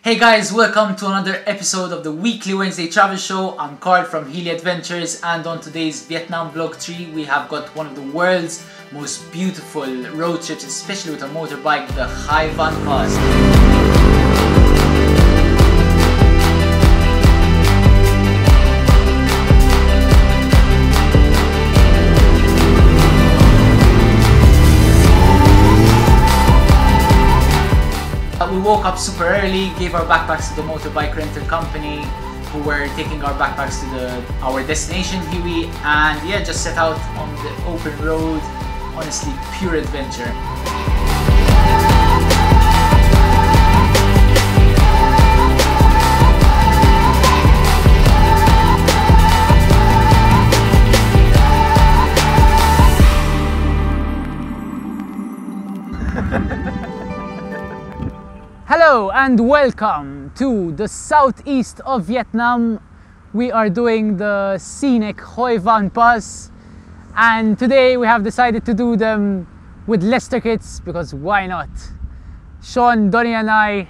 Hey guys, welcome to another episode of the weekly Wednesday travel show. I'm Carl from Healy Adventures, and on today's Vietnam Vlog 3 we have got one of the world's most beautiful road trips, especially with a motorbike, the Hoi An Pass. We woke up super early, gave our backpacks to the motorbike rental company who were taking our backpacks to our destination, Hoi, and yeah, just set out on the open road. Honestly, pure adventure. Hello and welcome to the southeast of Vietnam. We are doing the scenic Hoi An Pass, and today we have decided to do them with less tickets because why not? Sean, Donnie and I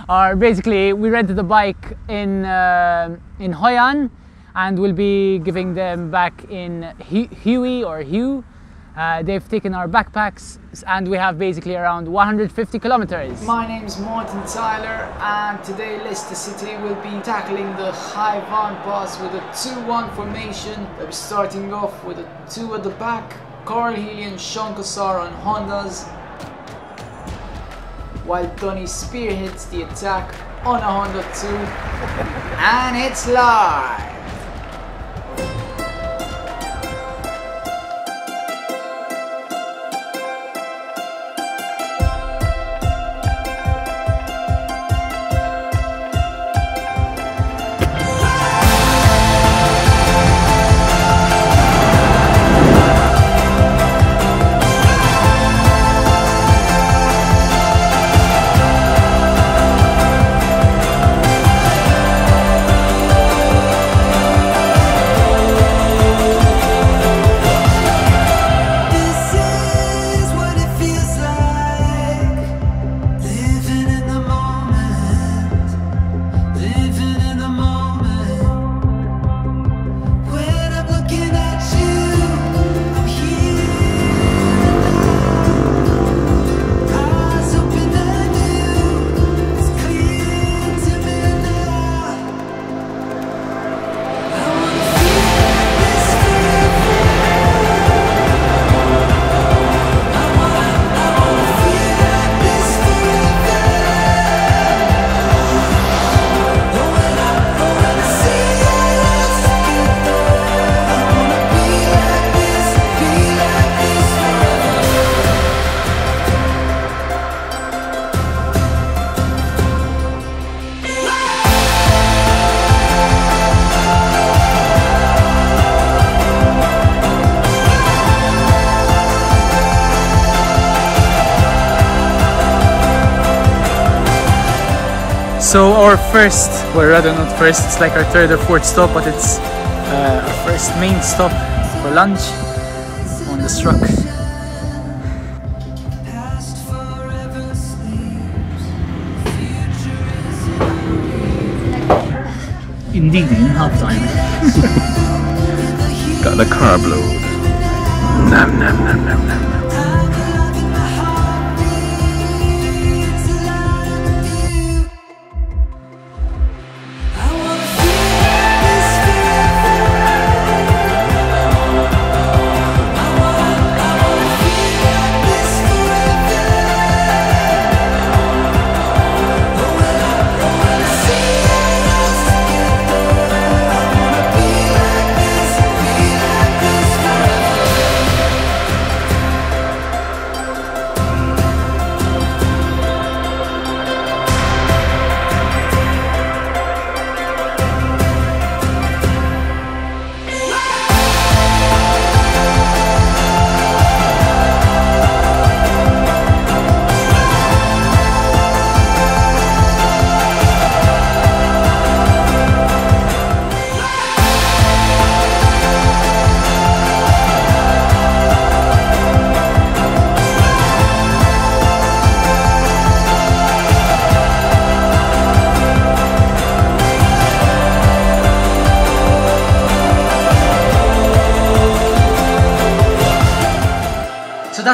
are basically, we rented a bike in Hoi An and we'll be giving them back in Hue or Hue. They've taken our backpacks and we have basically around 150 kilometers. My name's Martin Tyler, and today Leicester City will be tackling the Hoi An Pass with a 2-1 formation. We'll be starting off with a 2 at the back, Carl Healy and Sean Cossar on Hondas, while Donny spearheads the attack on a Honda 2, and it's live! So our first, well rather not first, it's like our third or fourth stop, but it's our first main stop for lunch on the truck. Indeed, in half time. Got the carb load. Nam nam nam nam nam.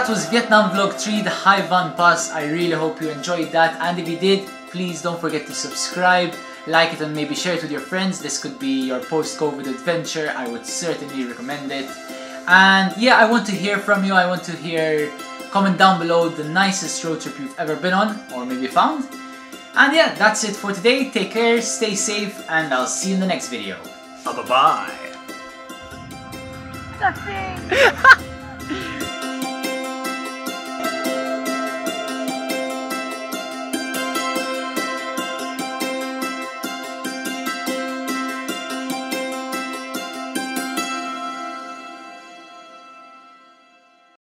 that was Vietnam Vlog 3, the Hoi An Pass. I really hope you enjoyed that, and if you did, please don't forget to subscribe, like it, and maybe share it with your friends. This could be your post-COVID adventure. I would certainly recommend it. And yeah, I want to hear from you. I want to hear, comment down below the nicest road trip you've ever been on, or maybe found. And yeah, that's it for today. Take care, stay safe, and I'll see you in the next video. Bye-bye.